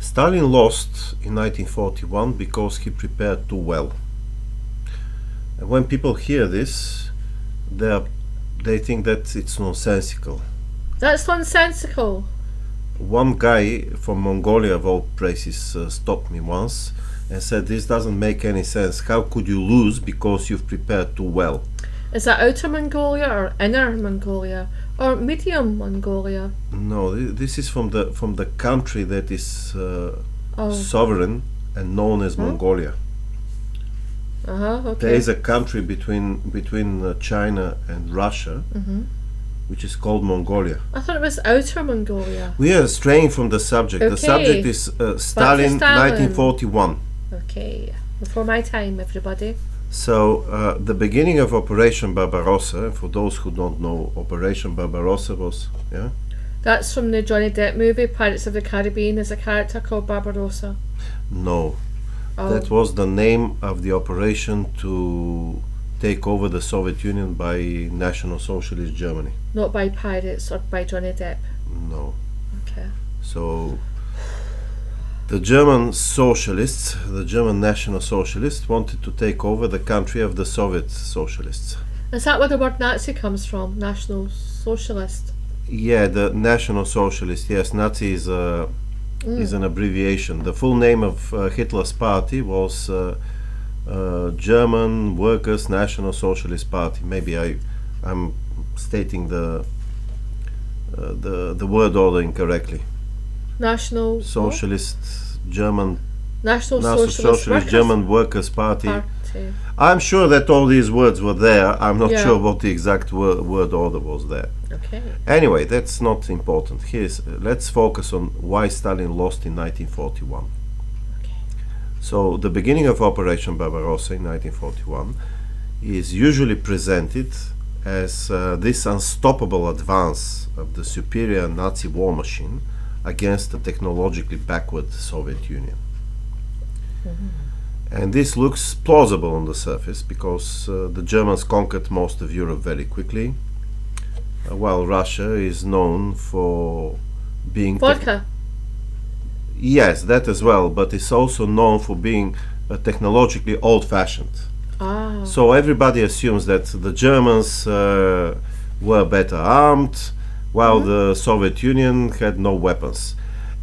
Stalin lost in 1941 because he prepared too well. And when people hear this, they think that it's nonsensical. That's nonsensical. One guy from Mongolia, of all places, stopped me once and said, "This doesn't make any sense. How could you lose because you've prepared too well?" Is that Outer Mongolia or Inner Mongolia or Medium Mongolia? No, this is from the country that is sovereign and known as Mongolia. Okay. There is a country between China and Russia, which is called Mongolia. I thought it was Outer Mongolia. We are straying from the subject. The Okay. subject is Stalin, Stalin. 1941. Okay, before my time, everybody. So the beginning of Operation Barbarossa, for those who don't know, Operation Barbarossa was, That's from the Johnny Depp movie, Pirates of the Caribbean. There's a character called Barbarossa. No, Oh. that was the name of the operation to take over the Soviet Union by National Socialist Germany. Not by pirates or by Johnny Depp. No. Okay. So the German socialists, the German National Socialists, wanted to take over the country of the Soviet socialists. Is that where the word Nazi comes from? National Socialist? Yeah, the National Socialist. Yes, Nazi is an abbreviation. The full name of Hitler's party was German Workers' National Socialist Party. Maybe I'm stating the word order incorrectly. National Socialist German National Socialist Socialist German Workers' Party. Party. I'm sure that all these words were there. I'm not Yeah. sure what the exact word order was there. Okay. Anyway, that's not important. Let's focus on why Stalin lost in 1941. Okay. So the beginning of Operation Barbarossa in 1941 is usually presented as this unstoppable advance of the superior Nazi war machine against the technologically backward Soviet Union. And this looks plausible on the surface because the Germans conquered most of Europe very quickly, while Russia is known for being... Vodka. Yes, that as well, but it's also known for being technologically old-fashioned. Ah. So everybody assumes that the Germans were better armed, while the Soviet Union had no weapons.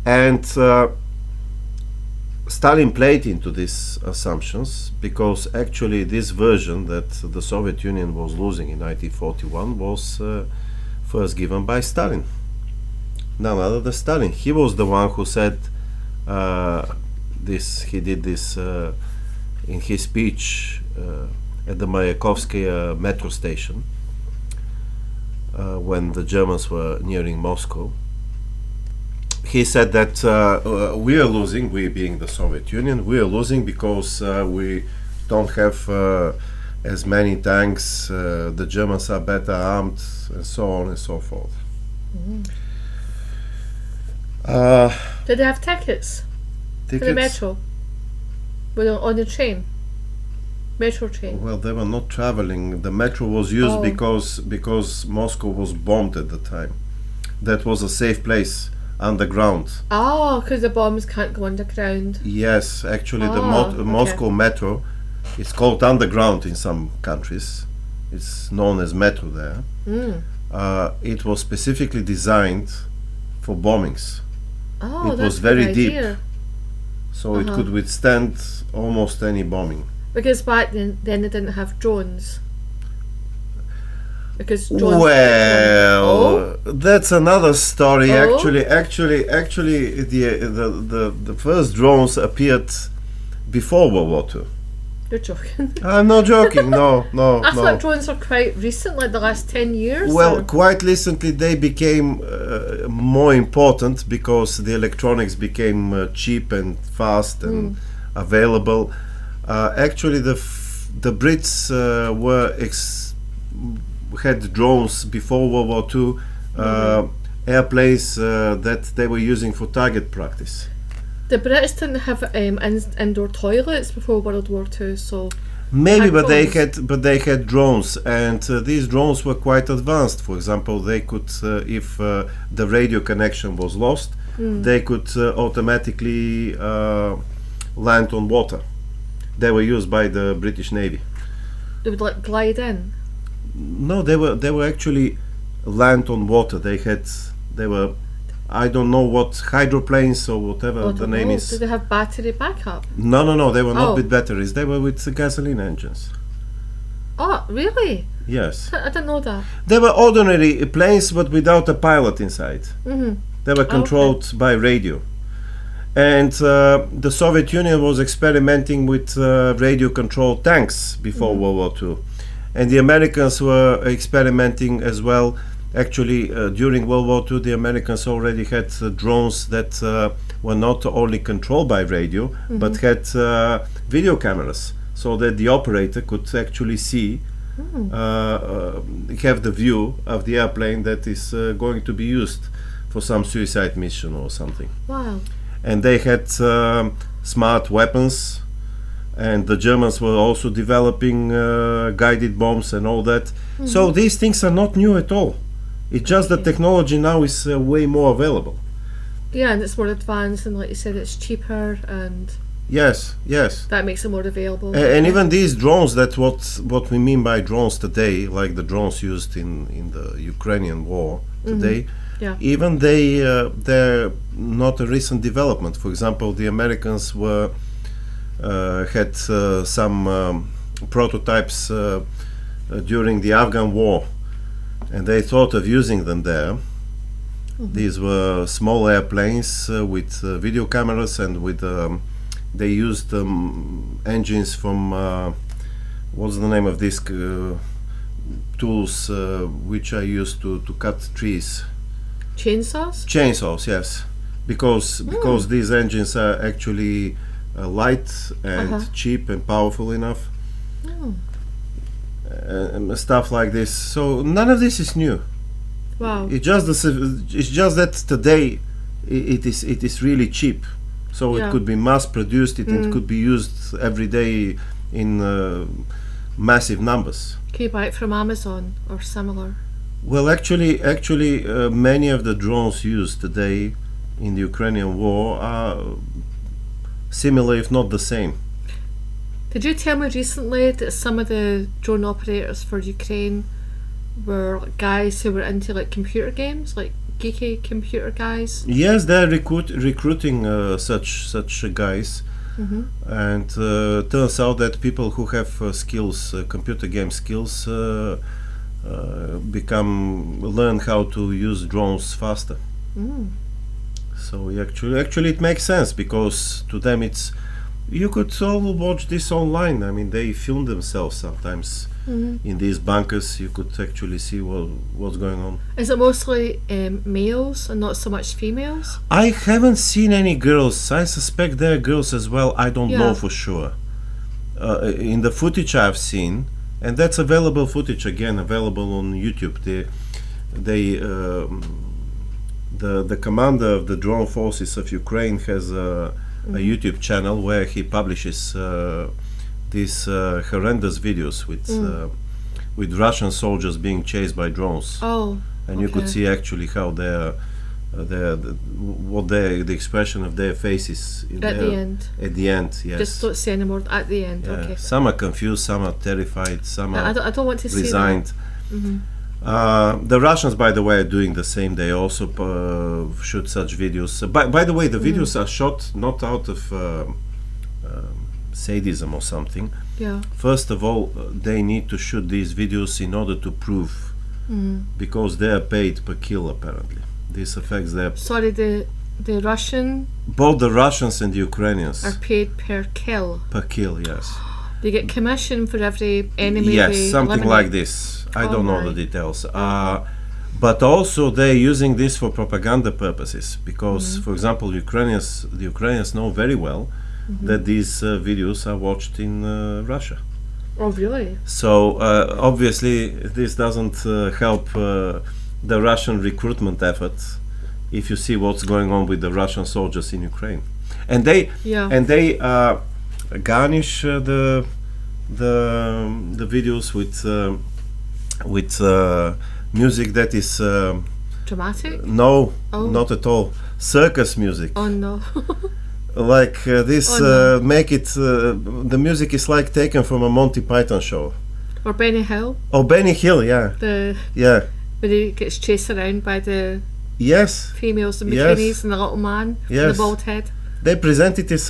And Stalin played into these assumptions because actually this version that the Soviet Union was losing in 1941 was first given by Stalin. None other than Stalin. He was the one who said this. He did this in his speech at the Mayakovskaya metro station when the Germans were nearing Moscow. He said that we are losing, we being the Soviet Union, we are losing because we don't have as many tanks, the Germans are better armed, and so on and so forth. Did they have tickets for the metro? Were they on the train? Metro train? Well, they were not traveling. The metro was used because Moscow was bombed at the time. That was a safe place. Underground. Oh, because the bombs can't go underground. Yes, actually the okay. Moscow metro, it's called underground in some countries. It's known as metro there. It was specifically designed for bombings. Oh, It that's was a very good deep, idea. so it could withstand almost any bombing. Because back then they didn't have drones. Because drones Well, that's another story. Oh? Actually, the first drones appeared before World War II. You're joking. I'm not joking. No. I thought drones were quite recent, like the last 10 years. Well, or? quite recently they became more important because the electronics became cheap and fast and available. Actually, the Brits had drones before World War II, airplanes that they were using for target practice. The British didn't have indoor toilets before World War II, so Maybe, but they had drones, and these drones were quite advanced. For example, they could, if the radio connection was lost, they could automatically land on water. They were used by the British Navy. They would like glide in. No, they were actually land on water. They were, I don't know what, hydroplanes or whatever the name is. Did they have battery backup? No, they were not with batteries. They were with gasoline engines. Oh, really? Yes. I didn't know that. They were ordinary planes, but without a pilot inside. They were controlled by radio. And the Soviet Union was experimenting with radio-controlled tanks before World War II. And the Americans were experimenting as well. Actually, during World War II, the Americans already had drones that were not only controlled by radio, but had video cameras, so that the operator could actually see, have the view of the airplane that is going to be used for some suicide mission or something. Wow. And they had smart weapons, and the Germans were also developing guided bombs and all that. So these things are not new at all. It's just that technology now is way more available. Yeah, and it's more advanced, and like you said, it's cheaper, and yes, that makes it more available. And even these drones, that's what we mean by drones today, like the drones used in the Ukrainian war today. Even they're not a recent development. For example, the Americans had some prototypes during the Afghan war, and they thought of using them there. These were small airplanes with video cameras, and with they used engines from what's the name of these tools which are used to cut trees? Chainsaws, yes, because these engines are actually light and cheap and powerful enough. And stuff like this. So none of this is new. Wow. It's just that today it is really cheap. So it could be mass produced. It could be used every day in massive numbers. Can you buy it from Amazon or similar? Well, actually, many of the drones used today in the Ukrainian war are similar, if not the same. Did you tell me recently that some of the drone operators for Ukraine were guys who were into like computer games, like geeky computer guys? Yes, they're recruiting such guys, and turns out that people who have skills, computer game skills, learn how to use drones faster. So actually it makes sense, because to them you could all watch this online. I mean, they film themselves sometimes in these bunkers. You could actually see what's going on. Is it mostly males and not so much females? I haven't seen any girls. I suspect there are girls as well. I don't know for sure. In the footage I've seen, and that's available footage, again available on YouTube. The commander of the drone forces of Ukraine has a YouTube channel where he publishes these horrendous videos with Russian soldiers being chased by drones. And you could see actually how the expression of their faces at the end. Yes. Just don't say anymore at the end. Okay. Some are confused, some are terrified, some are I don't want to resigned. See that. The Russians, by the way, are doing the same. They also shoot such videos. By the way, the videos are shot not out of sadism or something. First of all, they need to shoot these videos in order to prove, because they are paid per kill apparently. This affects their... Sorry, the Russian... Both the Russians and the Ukrainians are paid per kill. Per kill, yes. They get commission for every enemy. Yes, something like this. I don't know the details. But also they're using this for propaganda purposes, because, for example, the Ukrainians know very well that these videos are watched in Russia. Oh, really? So obviously this doesn't help the Russian recruitment effort if you see what's going on with the Russian soldiers in Ukraine. And they garnish the the videos with music that is Dramatic? no, Oh. not at all. Circus music. Oh no. Like this, Oh, no. make it. The music is like taken from a Monty Python show. Or Benny Hill, Oh, Benny Hill, yeah, the yeah, where he gets chased around by the yes. females in Yes. bikinis and the little man with Yes. the bald head. They present it as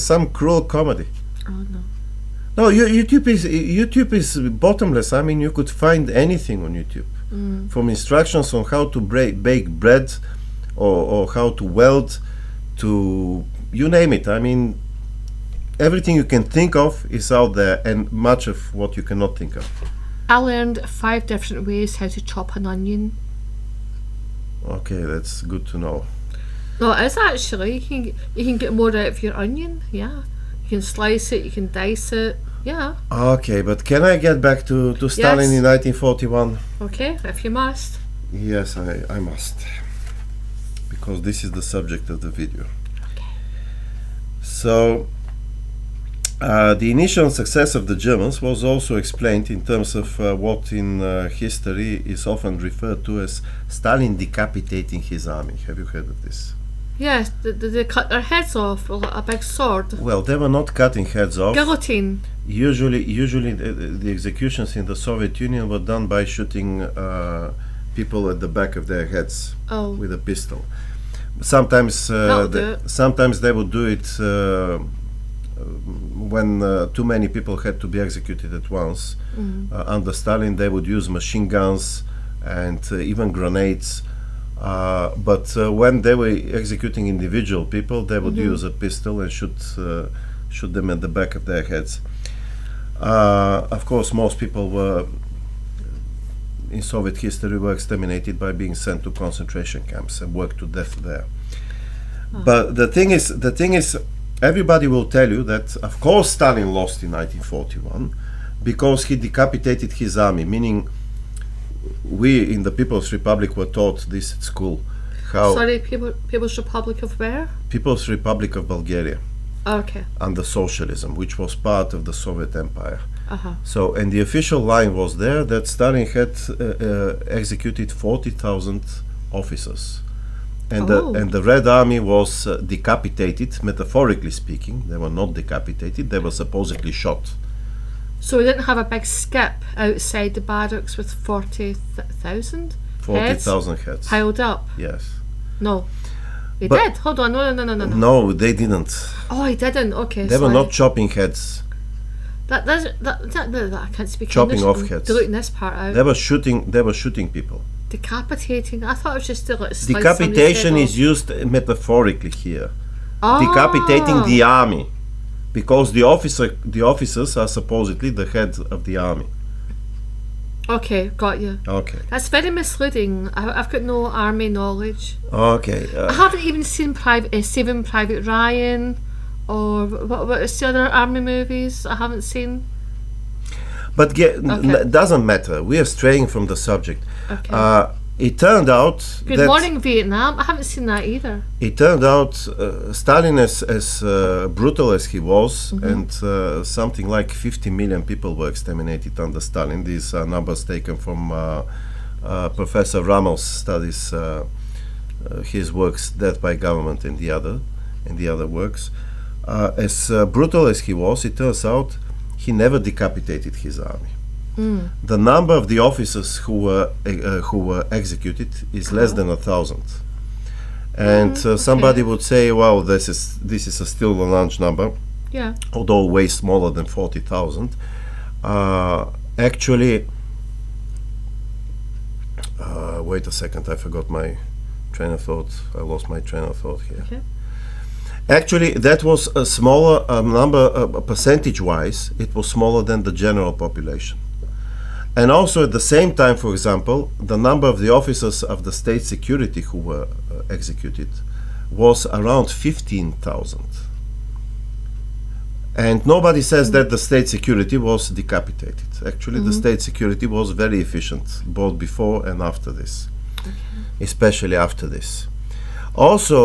some cruel comedy. Oh no. No, YouTube is bottomless. I mean, you could find anything on YouTube, from instructions on how to bake bread, or how to weld, to you name it. I mean, everything you can think of is out there, and much of what you cannot think of. I learned 5 different ways how to chop an onion. Okay, that's good to know. No, it is actually. You can get more out of your onion. Yeah, you can slice it. You can dice it. Yeah. Okay, but can I get back to Stalin Yes. in 1941? Okay, if you must. Yes, I must, because this is the subject of the video. So, the initial success of the Germans was also explained in terms of what in history is often referred to as Stalin decapitating his army. Have you heard of this? Yes, they cut their heads off with a big sword. Well, they were not cutting heads off. Guillotine. Usually the executions in the Soviet Union were done by shooting people at the back of their heads Oh. with a pistol. Sometimes That'll do it. sometimes they would do it when too many people had to be executed at once. Under Stalin, they would use machine guns and even grenades. But when they were executing individual people, they would use a pistol and shoot them at the back of their heads. Of course, most people were in Soviet history were exterminated by being sent to concentration camps and worked to death there. But the thing is, everybody will tell you that of course Stalin lost in 1941 because he decapitated his army. Meaning, we in the People's Republic were taught this at school. How Sorry, People's Republic of where? People's Republic of Bulgaria Okay. under socialism, which was part of the Soviet Empire. Uh-huh. So, and the official line was there that Stalin had executed 40,000 officers, and Oh. the Red Army was decapitated. Metaphorically speaking, they were not decapitated; they were supposedly shot. So we didn't have a big skip outside the barracks with 40,000 40,000 heads. piled up. Yes. No. He But- did. Hold on. No. No, they didn't. Oh, he didn't. Okay. They were sorry. not chopping heads. That I can't speak Chopping English. off heads. Deleting this part out. They were shooting. They were shooting people. Decapitating. I thought it was just to like slice Decapitation somebody's is head used metaphorically here. off. Decapitating the army, because the officers are supposedly the head of the army. Okay, got you. Okay. That's very misleading. I've got no army knowledge. Okay. I haven't even seen Saving Private Ryan, or what's the other army movies I haven't seen. But Okay. doesn't matter. We are straying from the subject. Okay. It turned out Good that Morning Vietnam. I haven't seen that either. it turned out Stalin, as brutal as he was, and something like 50 million people were exterminated under Stalin. These are numbers taken from Professor Ramel's studies, his works, Death by Government, and the other works. As brutal as he was, it turns out he never decapitated his army. The number of the officers who were executed is less than 1,000, and somebody would say, "Well, this is still a large number, Yeah. although way smaller than 40,000." Actually, wait a second, I forgot my train of thought. I lost my train of thought here. Okay. Actually, that was a smaller number, percentage-wise. It was smaller than the general population. And also at the same time, for example, the number of the officers of the state security who were executed was around 15,000. And nobody says that the state security was decapitated. Actually, the state security was very efficient, both before and after this, especially after this. Also,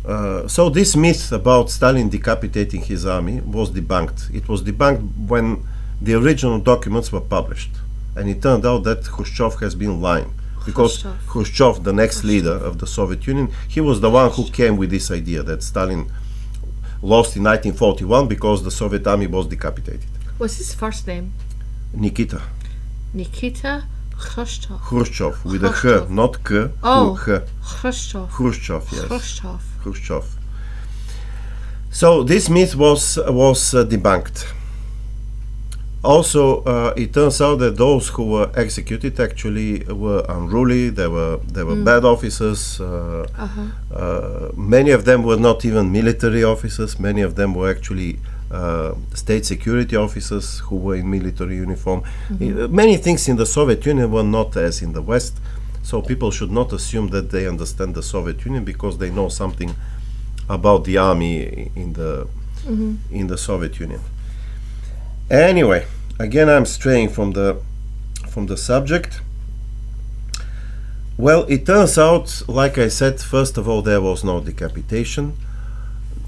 So this myth about Stalin decapitating his army was debunked. It was debunked when the original documents were published, and it turned out that Khrushchev has been lying, because Khrushchev, the next leader of the Soviet Union, he was the one who came with this idea that Stalin lost in 1941 because the Soviet army was decapitated. What's his first name? Nikita Nikita Khrushchev. Khrushchev with a H, not K. Khrushchev. Khrushchev, yes. Khrushchev. Khrushchev. So this myth was debunked. Also, it turns out that those who were executed actually were unruly. They were bad officers. Many of them were not even military officers. Many of them were actually state security officers who were in military uniform. Many things in the Soviet Union were not as in the West. So people should not assume that they understand the Soviet Union because they know something about the army in the Soviet Union. Anyway, again, I'm straying from the subject. Well, it turns out, like I said, first of all, there was no decapitation.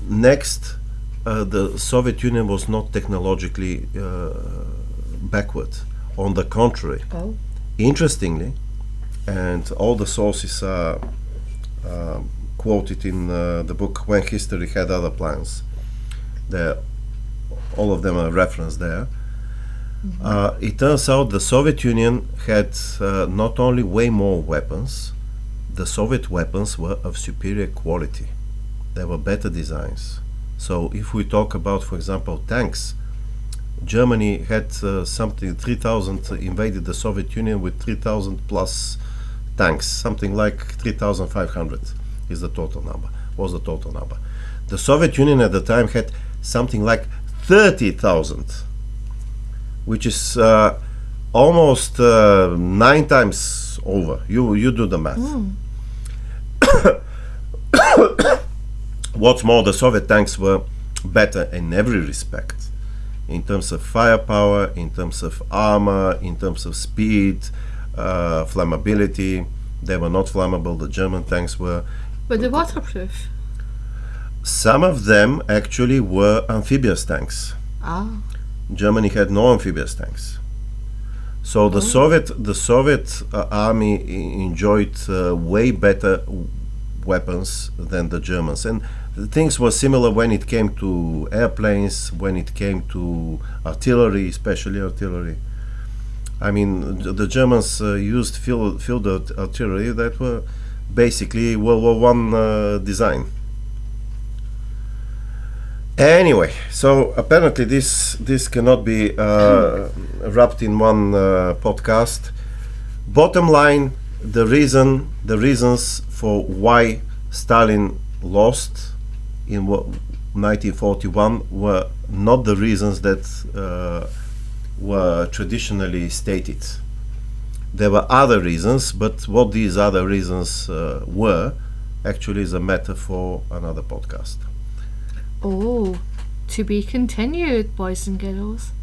Next, the Soviet Union was not technologically backward. On the contrary, interestingly, and all the sources are quoted in the book When History Had Other Plans. All of them are referenced there. It turns out the Soviet Union had not only way more weapons, the Soviet weapons were of superior quality. They were better designs. So if we talk about, for example, tanks, Germany had something 3,000 invaded the Soviet Union with 3,000 plus tanks, something like 3,500 was the total number. The Soviet Union at the time had something like 30,000, which is almost 9 times over. You do the math. What's more, the Soviet tanks were better in every respect, in terms of firepower, in terms of armor, in terms of speed, flammability. They were not flammable. The German tanks were. Were they waterproof? Some of them actually were amphibious tanks. Germany had no amphibious tanks. So the Soviet army enjoyed way better weapons than the Germans, and things were similar when it came to airplanes, when it came to artillery, especially artillery. I mean, the Germans used field artillery that were basically World War I design. Anyway, so apparently this cannot be wrapped in one podcast. Bottom line, the reasons for why Stalin lost in 1941 were not the reasons that were traditionally stated. There were other reasons, but what these other reasons were actually is a matter for another podcast. Oh, to be continued, boys and girls.